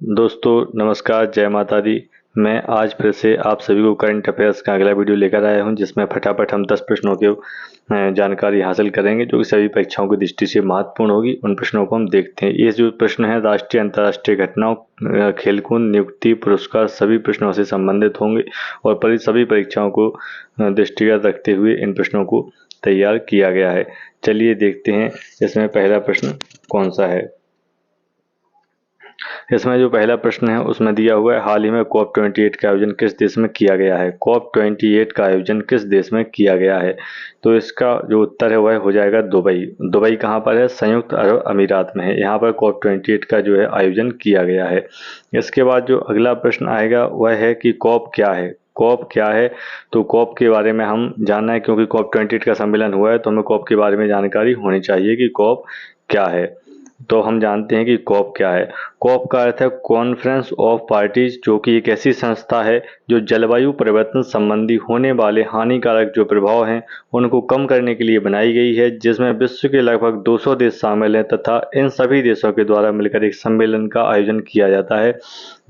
दोस्तों नमस्कार, जय माता दी। मैं आज फिर से आप सभी को करंट अफेयर्स का अगला वीडियो लेकर आया हूं, जिसमें फटाफट हम 10 प्रश्नों की जानकारी हासिल करेंगे जो कि सभी परीक्षाओं की दृष्टि से महत्वपूर्ण होगी। उन प्रश्नों को हम देखते हैं। ये जो प्रश्न है राष्ट्रीय अंतर्राष्ट्रीय घटनाओं, खेलकूद, नियुक्ति, पुरस्कार सभी प्रश्नों से संबंधित होंगे और सभी परीक्षाओं को दृष्टिगत रखते हुए इन प्रश्नों को तैयार किया गया है। चलिए देखते हैं इसमें पहला प्रश्न कौन सा है। इसमें जो पहला प्रश्न है उसमें दिया हुआ है, हाल ही में COP 28 का आयोजन किस देश में किया गया है। COP 28 का आयोजन किस देश में किया गया है? तो इसका जो उत्तर है वह हो जाएगा दुबई। दुबई कहाँ पर है? संयुक्त अरब अमीरात में है। यहाँ पर COP 28 का जो है आयोजन किया गया है। इसके बाद जो अगला प्रश्न आएगा वह है कि COP क्या है। COP क्या है? तो COP के बारे में हम जानना है, क्योंकि COP 28 का सम्मेलन हुआ है तो हमें COP के बारे में जानकारी होनी चाहिए कि COP क्या है। तो हम जानते हैं कि कॉप क्या है। कॉप का अर्थ है कॉन्फ्रेंस ऑफ पार्टीज, जो कि एक ऐसी संस्था है जो जलवायु परिवर्तन संबंधी होने वाले हानिकारक जो प्रभाव हैं उनको कम करने के लिए बनाई गई है, जिसमें विश्व के लगभग 200 देश शामिल हैं तथा इन सभी देशों के द्वारा मिलकर एक सम्मेलन का आयोजन किया जाता है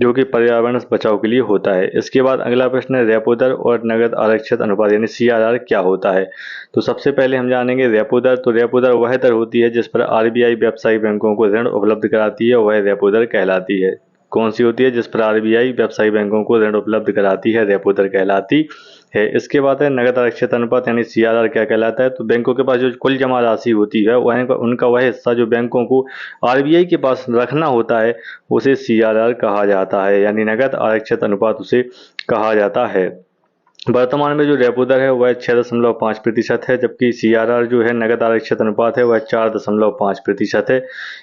जो कि पर्यावरण बचाव के लिए होता है। इसके बाद अगला प्रश्न है, रेपो दर और नगद आरक्षित अनुपात यानी CRR क्या होता है। तो सबसे पहले हम जानेंगे रेपो दर। तो रेपो दर वह दर होती है जिस पर RBI व्यावसायिक बैंकों को ऋण उपलब्ध कराती है, वह रेपो दर कहलाती है। कौन सी होती है? जिस पर RBI व्यावसायिक बैंकों को ऋण उपलब्ध कराती है, रेपो दर कहलाती है। इसके बाद है नगद आरक्षित अनुपात यानी CRR क्या कहलाता है। तो बैंकों के पास जो कुल जमा राशि होती है वह उनका वह हिस्सा जो बैंकों को RBI के पास रखना होता है उसे CRR कहा जाता है, यानी नगद आरक्षित अनुपात उसे कहा जाता है। वर्तमान में जो रेपो दर है वह 6.5% है, जबकि CRR जो है नगद आरक्षित अनुपात है वह 4.5% है।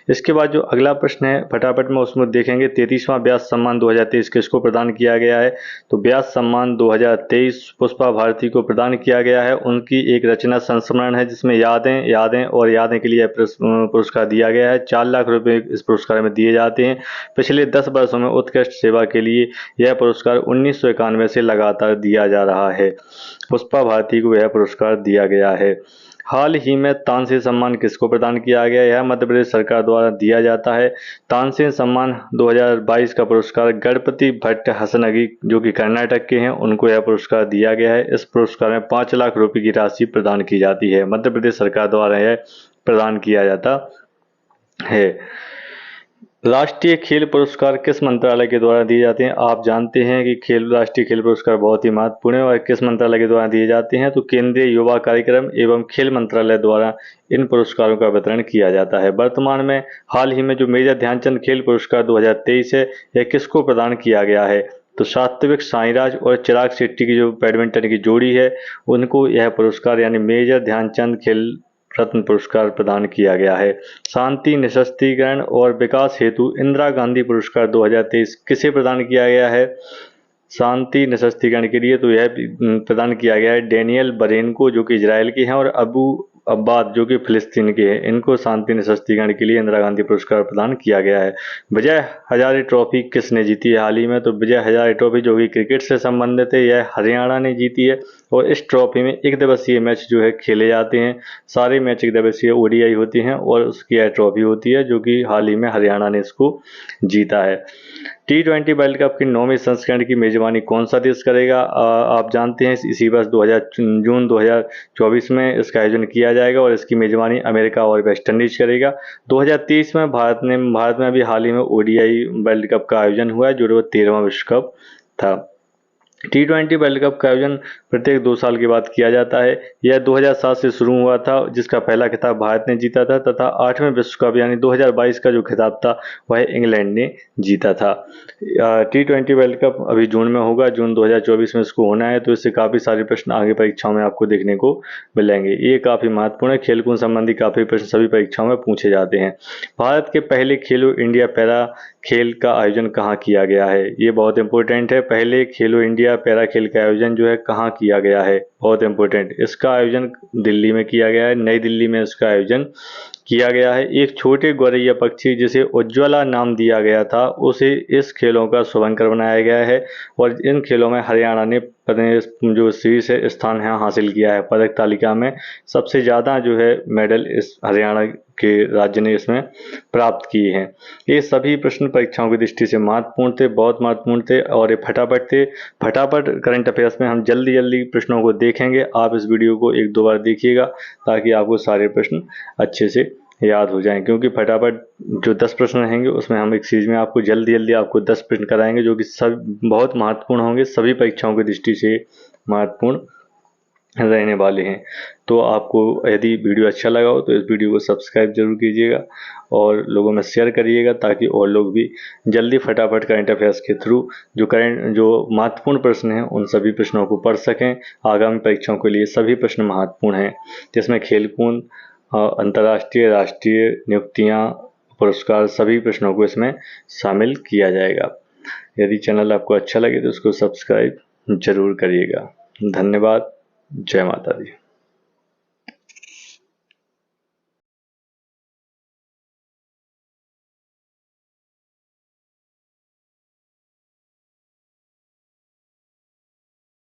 इसके बाद जो अगला प्रश्न है फटाफट में उसमें देखेंगे, 33वां व्यास सम्मान 2023 किसको प्रदान किया गया है। तो व्यास सम्मान 2023 पुष्पा भारती को प्रदान किया गया है। उनकी एक रचना संस्मरण है जिसमें यादें यादें और यादें के लिए पुरस्कार दिया गया है। 4 लाख रुपए इस पुरस्कार में दिए जाते हैं। पिछले 10 वर्षों में उत्कृष्ट सेवा के लिए यह पुरस्कार 1991 से लगातार दिया जा रहा है। पुष्पा भारती को यह पुरस्कार दिया गया है। हाल ही में तानसेन सम्मान किसको प्रदान किया गया? यह मध्य प्रदेश सरकार द्वारा दिया जाता है। तानसेन सम्मान 2022 का पुरस्कार गणपति भट्ट हसनगी जो कि कर्नाटक के हैं उनको यह पुरस्कार दिया गया है। इस पुरस्कार में 5 लाख रुपए की राशि प्रदान की जाती है। मध्य प्रदेश सरकार द्वारा यह प्रदान किया जाता है। राष्ट्रीय खेल पुरस्कार किस मंत्रालय के द्वारा दिए जाते हैं? आप जानते हैं कि राष्ट्रीय खेल पुरस्कार बहुत ही महत्वपूर्ण है और किस मंत्रालय के द्वारा दिए जाते हैं। तो केंद्रीय युवा कार्यक्रम एवं खेल मंत्रालय द्वारा इन पुरस्कारों का वितरण किया जाता है। वर्तमान में हाल ही में जो मेजर ध्यानचंद खेल पुरस्कार 2023 है यह किसको प्रदान किया गया है? तो सात्विक साईराज और चिराग शेट्टी की जो बैडमिंटन की जोड़ी है उनको यह पुरस्कार यानी मेजर ध्यानचंद खेल रत्न पुरस्कार प्रदान किया गया है। शांति निशस्त्रीकरण और विकास हेतु इंदिरा गांधी पुरस्कार 2023 किसे प्रदान किया गया है? शांति निशस्त्रीकरण के लिए तो यह प्रदान किया गया है डेनियल बरेन को जो कि इजराइल के हैं, और अबू अब्बाद जो कि फिलिस्तीन के हैं। इनको शांति निशस्त्रीकरण के लिए इंदिरा गांधी पुरस्कार प्रदान किया गया है। विजय हजारे ट्रॉफी किसने जीती है हाल ही में? तो विजय हजारे ट्रॉफी जो कि क्रिकेट से संबंधित है यह हरियाणा ने जीती है, और इस ट्रॉफी में एक दिवसीय मैच जो है खेले जाते हैं। सारे मैच एक दिवसीय ODI होती हैं और उसकी यह ट्रॉफी होती है जो कि हाल ही में हरियाणा ने इसको जीता है। T20 वर्ल्ड कप की 9वीं संस्करण की मेजबानी कौन सा देश करेगा? आप जानते हैं इसी वर्ष जून 2024 में इसका आयोजन किया जाएगा और इसकी मेजबानी अमेरिका और वेस्ट इंडीज करेगा। 2023 में भारत में अभी हाल ही में ODI वर्ल्ड कप का आयोजन हुआ है जो 13वां विश्व कप था। T20 वर्ल्ड कप का आयोजन प्रत्येक 2 साल के बाद किया जाता है। यह 2007 से शुरू हुआ था जिसका पहला खिताब भारत ने जीता था, तथा 8वें विश्व कप यानी 2022 का जो खिताब था वह इंग्लैंड ने जीता था। T20 वर्ल्ड कप अभी जून में होगा, जून 2024 में इसको होना है। तो इससे काफ़ी सारे प्रश्न आगे परीक्षाओं में आपको देखने को मिलेंगे। ये काफ़ी महत्वपूर्ण है। खेलकूद संबंधी काफ़ी प्रश्न सभी परीक्षाओं में पूछे जाते हैं। भारत के पहले खेलो इंडिया पैरा खेल का आयोजन कहाँ किया गया है? ये बहुत इंपॉर्टेंट है। पहले खेलो इंडिया पैरा खेल का आयोजन जो है कहाँ किया गया है? बहुत इंपॉर्टेंट। इसका आयोजन दिल्ली में किया गया है, नई दिल्ली में इसका आयोजन किया गया है। एक छोटे गौरैया पक्षी जिसे उज्ज्वला नाम दिया गया था उसे इस खेलों का शुभंकर बनाया गया है, और इन खेलों में हरियाणा ने ने जो शीर्ष स्थान है हासिल किया है। पदक तालिका में सबसे ज़्यादा जो है मेडल इस हरियाणा के राज्य ने इसमें प्राप्त किए हैं। ये सभी प्रश्न परीक्षाओं की दृष्टि से महत्वपूर्ण थे, बहुत महत्वपूर्ण थे और ये फटाफट थे। फटाफट करंट अफेयर्स में हम जल्दी जल्दी प्रश्नों को देखेंगे। आप इस वीडियो को 1-2 बार देखिएगा ताकि आपको सारे प्रश्न अच्छे से याद हो जाएं, क्योंकि फटाफट जो 10 प्रश्न रहेंगे उसमें हम एक सीरीज में आपको जल्दी जल्दी आपको 10 प्रश्न कराएंगे जो कि सब बहुत महत्वपूर्ण होंगे, सभी परीक्षाओं की दृष्टि से महत्वपूर्ण रहने वाले हैं। तो आपको यदि वीडियो अच्छा लगा हो तो इस वीडियो को सब्सक्राइब जरूर कीजिएगा और लोगों में शेयर करिएगा ताकि और लोग भी जल्दी फटाफट करंट अफेयर्स के थ्रू जो महत्वपूर्ण प्रश्न हैं उन सभी प्रश्नों को पढ़ सकें। आगामी परीक्षाओं के लिए सभी प्रश्न महत्वपूर्ण हैं, जिसमें खेलकूद, अंतर्राष्ट्रीय, राष्ट्रीय नियुक्तियां, पुरस्कार, सभी प्रश्नों को इसमें शामिल किया जाएगा। यदि चैनल आपको अच्छा लगे तो उसको सब्सक्राइब जरूर करिएगा। धन्यवाद। जय माता दी।